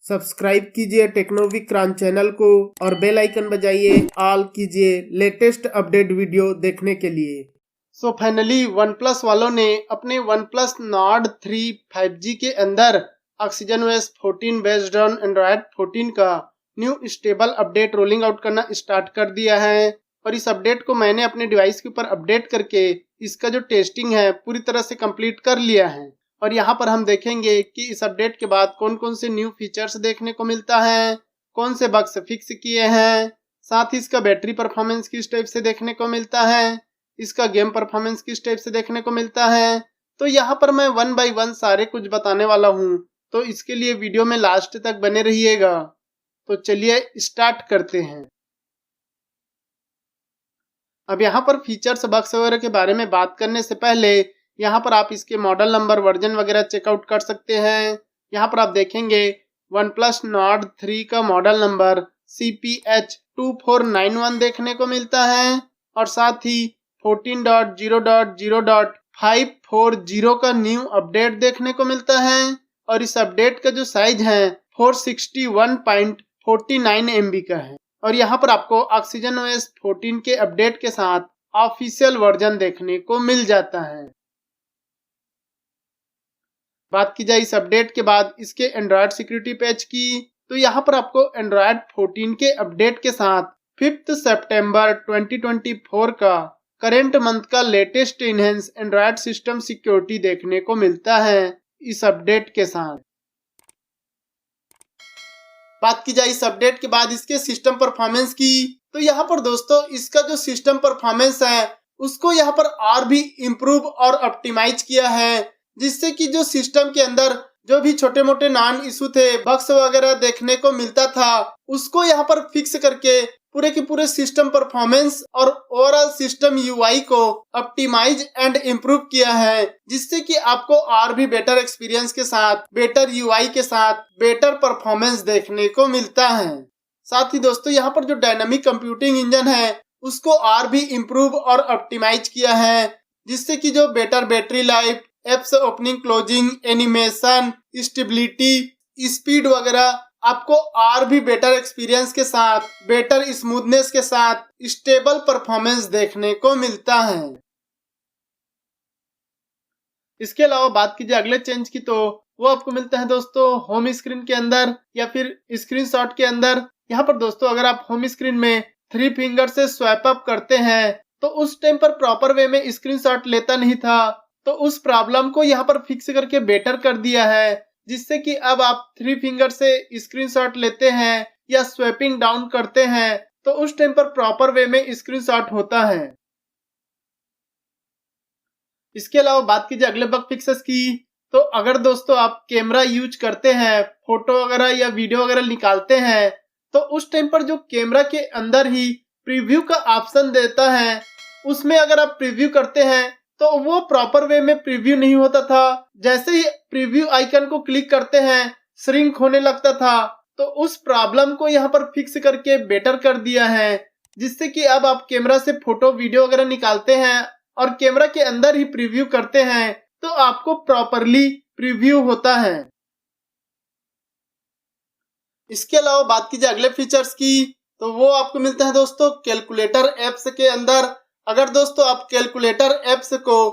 Subscribe कीजिए टेक्नोविक्रांत channel को और बेल आइकन बजाइए, ऑल कीजिए लेटेस्ट अपडेट वीडियो देखने के लिए। सो फाइनली वन प्लस वालों ने अपने वन प्लस नॉर्ड 3 5G के अंदर oxygen OS 14 based on Android 14 का new stable update rolling out करना स्टार्ट कर दिया है। और इस अपडेट को मैंने अपने डिवाइस के ऊपर अपडेट करके इसका जो टेस्टिंग है पूरी तरह से कंप्लीट कर लिया है। और यहाँ पर हम देखेंगे कि इस अपडेट के बाद कौन कौन से न्यू फीचर्स देखने को मिलता है, कौन से बग्स फिक्स किए हैं, साथ ही इसका बैटरी परफॉर्मेंस किस टाइप से देखने को मिलता है, इसका गेम परफॉर्मेंस किस टाइप से देखने को मिलता है। तो यहाँ पर मैं 1 बाय 1 सारे कुछ बताने वाला हूँ, तो इसके लिए वीडियो में लास्ट तक बने रहिएगा। तो चलिए स्टार्ट करते हैं। अब यहाँ पर फीचर्स बग्स वगैरह के बारे में बात करने से पहले यहाँ पर आप इसके मॉडल नंबर, वर्जन वगैरह चेकआउट कर सकते हैं। यहाँ पर आप देखेंगे वन प्लस नॉर्ड 3 का मॉडल नंबर CPH2491 देखने को मिलता है और साथ ही 14.0.0.540 का न्यू अपडेट देखने को मिलता है। और इस अपडेट का जो साइज है 461.49 MB का है। और यहाँ पर आपको ऑक्सीजन OS 14 के अपडेट के साथ ऑफिशियल वर्जन देखने को मिल जाता है। बात की जाए इस अपडेट के बाद इसके एंड्रॉयड सिक्योरिटी पैच की, तो यहाँ पर आपको एंड्रॉयड 14 के अपडेट के साथ 5 सितंबर 2024 का करेंट मंथ का latest enhance Android system security देखने को मिलता है इस अपडेट के साथ। बात की जाए इस अपडेट के बाद इसके सिस्टम परफॉर्मेंस की, तो यहाँ पर दोस्तों इसका जो सिस्टम परफॉर्मेंस है उसको यहाँ पर और भी इम्प्रूव और ऑप्टिमाइज किया है, जिससे कि जो सिस्टम के अंदर जो भी छोटे मोटे नॉन इशू थे, बग्स वगैरह देखने को मिलता था, उसको यहाँ पर फिक्स करके पूरे के पूरे सिस्टम परफॉर्मेंस और ओवरऑल सिस्टम UI को ऑप्टिमाइज एंड इम्प्रूव किया है, जिससे कि आपको और भी बेटर एक्सपीरियंस के साथ, बेटर UI के साथ बेटर परफॉर्मेंस देखने को मिलता है। साथ ही दोस्तों यहाँ पर जो डायनामिक कंप्यूटिंग इंजन है उसको और भी इम्प्रूव और ऑप्टिमाइज किया है, जिससे कि जो better battery life, apps opening closing, animation, stability, speed वगैरह आपको और भी बेटर एक्सपीरियंस के साथ, बेटर स्मूथनेस के साथ स्टेबल परफॉर्मेंस देखने को मिलता है। इसके अलावा बात कीजिए अगले चेंज की, तो वो आपको मिलता है दोस्तों होम स्क्रीन के अंदर या फिर स्क्रीनशॉट के अंदर। यहाँ पर दोस्तों अगर आप होम स्क्रीन में 3 फिंगर से स्वाइप अप करते हैं तो उस टाइम पर प्रॉपर वे में स्क्रीनशॉट लेता नहीं था, तो उस प्रॉब्लम को यहाँ पर फिक्स करके बेटर कर दिया है, जिससे कि अब आप 3 फिंगर से स्क्रीनशॉट लेते हैं या स्वैपिंग डाउन करते हैं तो उस टाइम पर प्रॉपर वे में स्क्रीनशॉट होता है। इसके अलावा बात कीजिए अगले बग फिक्सेस की, तो अगर दोस्तों आप कैमरा यूज करते हैं, फोटो वगैरह या वीडियो वगैरह निकालते हैं, तो उस टाइम पर जो कैमरा के अंदर ही प्रीव्यू का ऑप्शन देता है, उसमें अगर आप प्रीव्यू करते हैं तो वो प्रॉपर वे में प्रीव्यू नहीं होता था। जैसे ही प्रीव्यू आइकन को क्लिक करते हैं श्रिंक होने लगता था, तो उस प्रॉब्लम को यहाँ पर फिक्स करके बेटर कर दिया है, जिससे कि अब आप कैमरा से फोटो वीडियो वगैरह निकालते हैं और कैमरा के अंदर ही प्रीव्यू करते हैं तो आपको प्रॉपरली प्रीव्यू होता है। इसके अलावा बात कीजिए अगले फीचर्स की, तो वो आपको मिलता है दोस्तों कैलकुलेटर एप्स के अंदर। अगर दोस्तों आप कैलकुलेटर एप्स को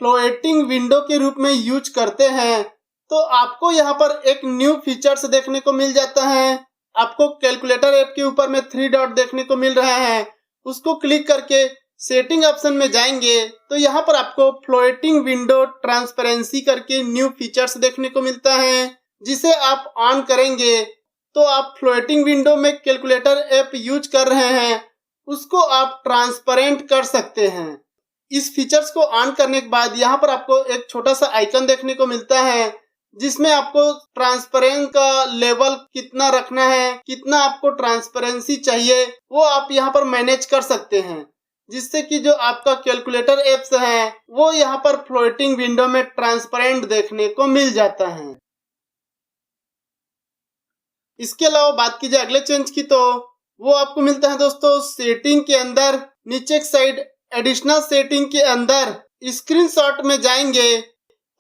फ्लोटिंग विंडो के रूप में यूज करते हैं तो आपको यहाँ पर एक न्यू फीचर्स देखने को मिल जाता है। आपको कैलकुलेटर ऐप के ऊपर में 3 डॉट देखने को मिल रहा है, उसको क्लिक करके सेटिंग ऑप्शन में जाएंगे तो यहाँ पर आपको फ्लोटिंग विंडो ट्रांसपेरेंसी करके न्यू फीचर्स देखने को मिलता है, जिसे आप ऑन करेंगे तो आप फ्लोटिंग विंडो में कैलकुलेटर ऐप यूज कर रहे हैं उसको आप ट्रांसपेरेंट कर सकते हैं। इस फीचर्स को ऑन करने के बाद यहाँ पर आपको एक छोटा सा आइकन देखने को मिलता है, जिसमें आपको ट्रांसपेरेंस का लेवल कितना रखना है, कितना आपको ट्रांसपेरेंसी चाहिए, वो आप यहाँ पर मैनेज कर सकते हैं, जिससे कि जो आपका कैलकुलेटर एप्स है वो यहाँ पर फ्लोटिंग विंडो में ट्रांसपेरेंट देखने को मिल जाता है। इसके अलावा बात की जाए अगले चेंज की, तो वो आपको मिलता है दोस्तों सेटिंग के अंदर नीचे की साइड एडिशनल सेटिंग के अंदर स्क्रीनशॉट में जाएंगे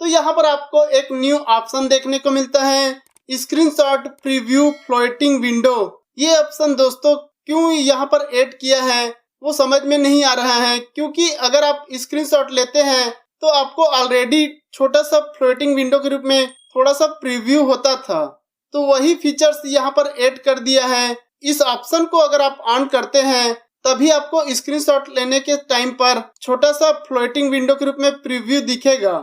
तो यहाँ पर आपको एक न्यू ऑप्शन देखने को मिलता है, स्क्रीनशॉट प्रीव्यू फ्लोटिंग विंडो, ये ऑप्शन दोस्तों क्यों यहाँ पर ऐड किया है वो समझ में नहीं आ रहा है, क्योंकि अगर आप स्क्रीनशॉट लेते हैं तो आपको ऑलरेडी छोटा सा फ्लोटिंग विंडो के रूप में थोड़ा सा प्रीव्यू होता था, तो वही फीचर्स यहाँ पर ऐड कर दिया है। इस ऑप्शन को अगर आप ऑन करते हैं तभी आपको स्क्रीनशॉट लेने के टाइम पर छोटा सा फ्लोटिंग विंडो के रूप में प्रीव्यू दिखेगा।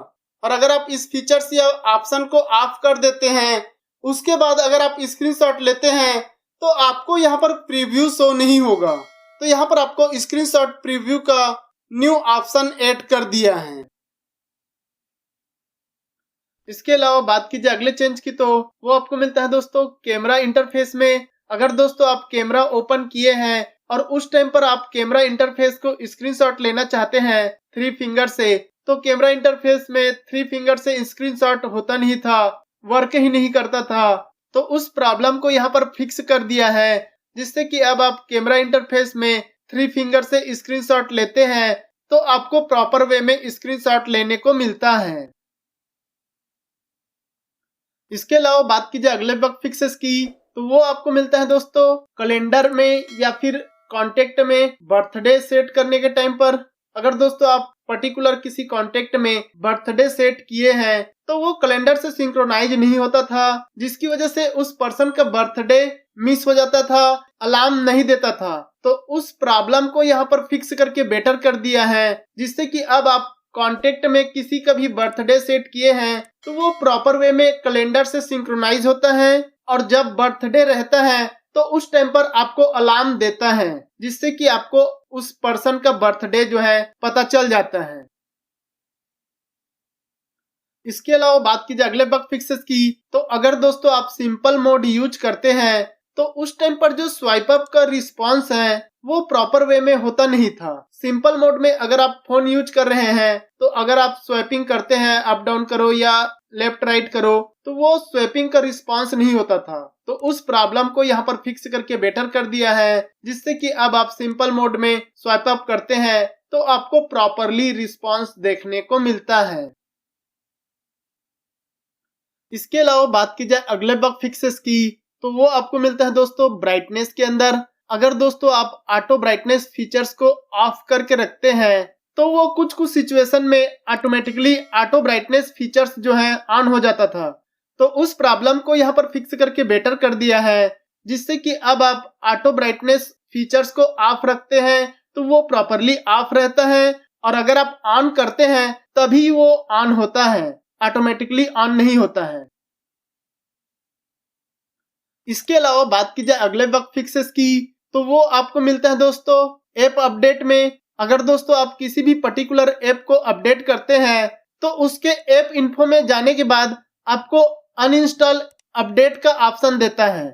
और अगर आप इस फीचर्स या ऑप्शन को ऑफ कर देते हैं, उसके बाद अगर आप स्क्रीनशॉट लेते हैं तो आपको यहाँ पर प्रीव्यू शो नहीं होगा। तो यहाँ पर आपको स्क्रीनशॉट प्रीव्यू का न्यू ऑप्शन ऐड कर दिया है। इसके अलावा बात कीजिए अगले चेंज की, तो वो आपको मिलता है दोस्तों कैमरा इंटरफेस में। अगर दोस्तों आप कैमरा ओपन किए हैं और उस टाइम पर आप कैमरा इंटरफेस को स्क्रीनशॉट लेना चाहते हैं 3 फिंगर से, तो कैमरा इंटरफेस में 3 फिंगर से स्क्रीनशॉट होता नहीं था, वर्क ही नहीं करता था। तो उस प्रॉब्लम को यहाँ पर फिक्स कर दिया है, जिससे कि अब आप कैमरा इंटरफेस में 3 फिंगर से स्क्रीनशॉट लेते हैं तो आपको प्रॉपर वे में स्क्रीनशॉट लेने को मिलता है। इसके अलावा बात कीजिए अगले बग फिक्सेस की, तो वो आपको मिलता है दोस्तों कैलेंडर में या फिर कॉन्टेक्ट में बर्थडे सेट करने के टाइम पर। अगर दोस्तों आप पर्टिकुलर किसी कॉन्टेक्ट में बर्थडे सेट किए हैं तो वो कैलेंडर से सिंक्रोनाइज नहीं होता था, जिसकी वजह से उस पर्सन का बर्थडे मिस हो जाता था, अलार्म नहीं देता था। तो उस प्रॉब्लम को यहाँ पर फिक्स करके बेटर कर दिया है, जिससे कि अब आप कॉन्टेक्ट में किसी का भी बर्थडे सेट किए हैं तो वो प्रॉपर वे में कैलेंडर से सिंक्रोनाइज होता है, और जब बर्थडे रहता है तो उस टाइम पर आपको अलार्म देता है, जिससे कि आपको उस पर्सन का बर्थडे जो है पता चल जाता है। इसके अलावा बात कीजिए अगले बग फिक्सेस की, तो अगर दोस्तों आप सिंपल मोड यूज करते हैं तो उस टाइम पर जो स्वाइप अप का रिस्पांस है वो प्रॉपर वे में होता नहीं था। सिंपल मोड में अगर आप फोन यूज कर रहे हैं तो अगर आप स्वैपिंग करते हैं, अप डाउन करो या लेफ्ट राइट करो, तो वो स्वैपिंग का रिस्पांस नहीं होता था। तो उस प्रॉब्लम को यहाँ पर फिक्स करके बेटर कर दिया है, जिससे कि अब आप सिंपल मोड में स्वाइप अप करते हैं तो आपको प्रॉपरली रिस्पांस देखने को मिलता है। इसके अलावा बात की जाए अगले बग फिक्सेस की, तो वो आपको मिलता है दोस्तों ब्राइटनेस के अंदर। अगर दोस्तों आप ऑटो ब्राइटनेस फीचर्स को ऑफ करके रखते हैं तो वो कुछ सिचुएशन में ऑटोमेटिकली ऑटो ब्राइटनेस फीचर्स जो है ऑन हो जाता था। तो उस प्रॉब्लम को यहाँ पर फिक्स करके बेटर कर दिया है, जिससे कि अब आप ऑटो ब्राइटनेस फीचर्स को ऑफ रखते हैं तो वो प्रॉपरली ऑफ रहता है, और अगर आप ऑन करते हैं तभी वो ऑन होता है, ऑटोमेटिकली ऑन नहीं होता है। इसके अलावा बात की जाए अगले बग फिक्सेस की, तो वो आपको मिलता है दोस्तों ऐप अपडेट में। अगर दोस्तों आप किसी भी पर्टिकुलर ऐप को अपडेट करते हैं तो उसके ऐप इन्फो में जाने के बाद आपको अनइंस्टॉल अपडेट का ऑप्शन देता है।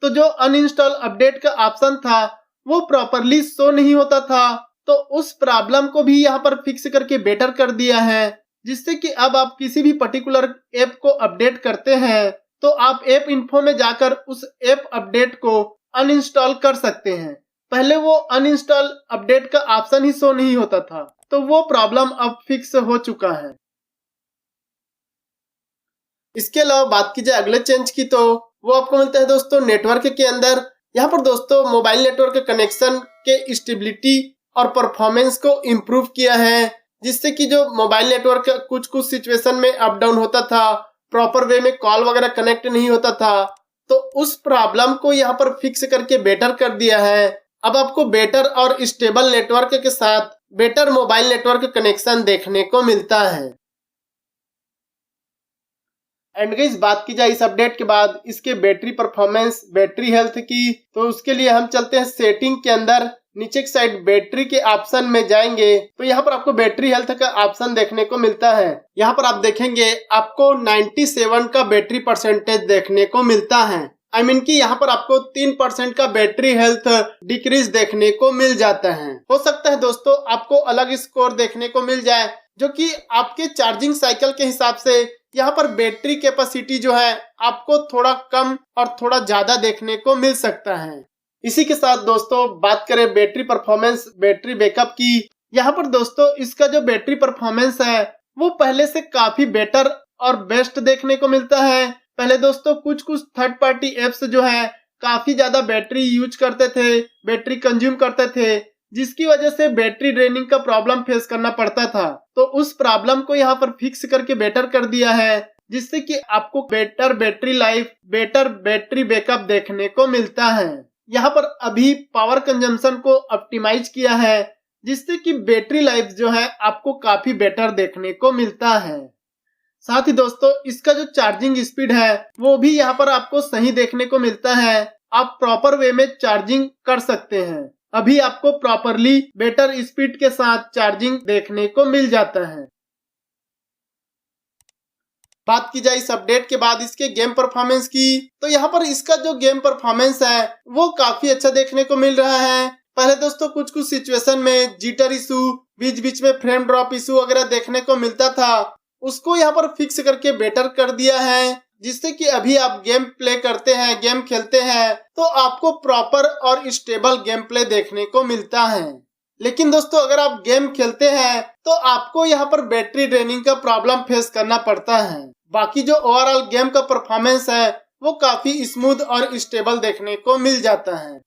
तो जो अनइंस्टॉल अपडेट का ऑप्शन था वो प्रॉपरली शो नहीं होता था, तो उस प्रॉब्लम को भी यहाँ पर फिक्स करके बेटर कर दिया है, जिससे कि अब आप किसी भी पर्टिकुलर ऐप को अपडेट करते हैं तो आप ऐप इन्फो में जाकर उस ऐप अपडेट को अनइंस्टॉल कर सकते हैं। पहले वो अनइंस्टॉल अपडेट का ऑप्शन ही शो नहीं होता था, तो वो प्रॉब्लम अब फिक्स हो चुका है। इसके अलावा बात की जाए अगले चेंज की, तो वो आपको मिलता है दोस्तों नेटवर्क के अंदर। यहाँ पर दोस्तों मोबाइल नेटवर्क कनेक्शन के स्टेबिलिटी और परफॉर्मेंस को इम्प्रूव किया है, जिससे कि जो मोबाइल नेटवर्क कुछ सिचुएशन में अप डाउन होता था, प्रॉपर वे में कॉल वगैरह कनेक्ट नहीं होता था, तो उस प्रॉब्लम को यहाँ पर फिक्स करके बेटर कर दिया है। अब आपको बेटर और स्टेबल नेटवर्क के साथ बेटर मोबाइल नेटवर्क कनेक्शन देखने को मिलता है। एंड गाइस बात की जाए इस अपडेट के बाद इसके बैटरी परफॉर्मेंस, बैटरी हेल्थ की, तो उसके लिए हम चलते हैं सेटिंग के अंदर। नीचे की साइड बैटरी के ऑप्शन में जाएंगे तो यहाँ पर आपको बैटरी हेल्थ का ऑप्शन देखने को मिलता है। यहाँ पर आप देखेंगे आपको 97 का बैटरी परसेंटेज देखने को मिलता है। आई मीन कि यहाँ पर आपको 3% का बैटरी हेल्थ डिक्रीज देखने को मिल जाता है। हो सकता है दोस्तों आपको अलग स्कोर देखने को मिल जाए, जो कि आपके चार्जिंग साइकिल के हिसाब से यहाँ पर बैटरी कैपेसिटी जो है आपको थोड़ा कम और थोड़ा ज्यादा देखने को मिल सकता है। इसी के साथ दोस्तों बात करें बैटरी परफॉर्मेंस, बैटरी बैकअप की। यहाँ पर दोस्तों इसका जो बैटरी परफॉर्मेंस है वो पहले से काफी बेटर और बेस्ट देखने को मिलता है। पहले दोस्तों कुछ थर्ड पार्टी एप्स जो है काफी ज्यादा बैटरी यूज करते थे, बैटरी कंज्यूम करते थे, जिसकी वजह से बैटरी ड्रेनिंग का प्रॉब्लम फेस करना पड़ता था। तो उस प्रॉब्लम को यहाँ पर फिक्स करके बेटर कर दिया है, जिससे कि आपको better battery life, better battery backup देखने को मिलता है। यहाँ पर अभी पावर कंजम्पशन को ऑप्टिमाइज किया है, जिससे कि बैटरी लाइफ जो है आपको काफी बेटर देखने को मिलता है। साथ ही दोस्तों इसका जो चार्जिंग स्पीड है वो भी यहाँ पर आपको सही देखने को मिलता है। आप प्रॉपर वे में चार्जिंग कर सकते हैं। अभी आपको प्रॉपरली बेटर स्पीड के साथ चार्जिंग देखने को मिल जाता है। बात की जाए इस अपडेट के बाद इसके गेम परफॉर्मेंस की, तो यहाँ पर इसका जो गेम परफॉर्मेंस है वो काफी अच्छा देखने को मिल रहा है। पहले दोस्तों कुछ सिचुएशन में जिटर इशू, बीच बीच में फ्रेम ड्रॉप इशू वगैरह देखने को मिलता था, उसको यहाँ पर फिक्स करके बेटर कर दिया है, जिससे कि अभी आप गेम प्ले करते हैं, गेम खेलते हैं तो आपको प्रॉपर और स्टेबल गेम प्ले देखने को मिलता है। लेकिन दोस्तों अगर आप गेम खेलते हैं तो आपको यहाँ पर बैटरी ड्रेनिंग का प्रॉब्लम फेस करना पड़ता है। बाकी जो ओवरऑल गेम का परफॉर्मेंस है वो काफी स्मूथ और स्टेबल देखने को मिल जाता है।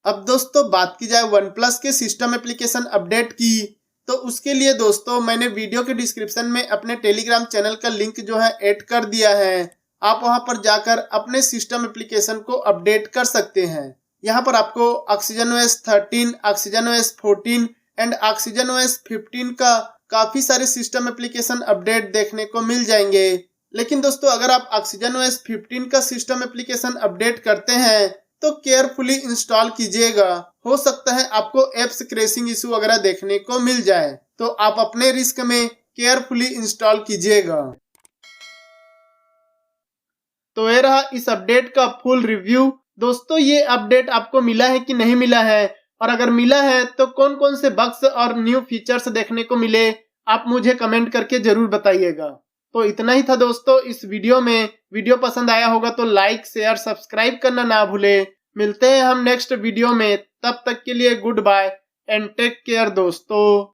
अब दोस्तों बात की जाए OnePlus के सिस्टम एप्लीकेशन अपडेट की, तो उसके लिए दोस्तों मैंने वीडियो के डिस्क्रिप्शन में अपने टेलीग्राम चैनल का लिंक जो है ऐड कर दिया है। आप वहां पर जाकर अपने सिस्टम एप्लीकेशन को अपडेट कर सकते हैं। यहाँ पर आपको oxygen OS 13, oxygen OS 14 and oxygen OS 15 का काफी सारे सिस्टम एप्लीकेशन अपडेट देखने को मिल जाएंगे। लेकिन दोस्तों अगर आप ऑक्सीजन OS 15 का सिस्टम एप्लीकेशन अपडेट करते हैं तो केयरफुली इंस्टॉल कीजिएगा। हो सकता है आपको एप्स क्रैशिंग इशू वगैरह देखने को मिल जाए, तो आप अपने रिस्क में केयरफुली इंस्टॉल कीजिएगा। तो ये रहा इस अपडेट का फुल रिव्यू। दोस्तों ये अपडेट आपको मिला है कि नहीं मिला है, और अगर मिला है तो कौन कौन से बग्स और न्यू फीचर्स देखने को मिले, आप मुझे कमेंट करके जरूर बताइएगा। तो इतना ही था दोस्तों इस वीडियो में। वीडियो पसंद आया होगा तो लाइक, शेयर, सब्सक्राइब करना ना भूले। मिलते हैं हम नेक्स्ट वीडियो में, तब तक के लिए good bye and take care दोस्तों।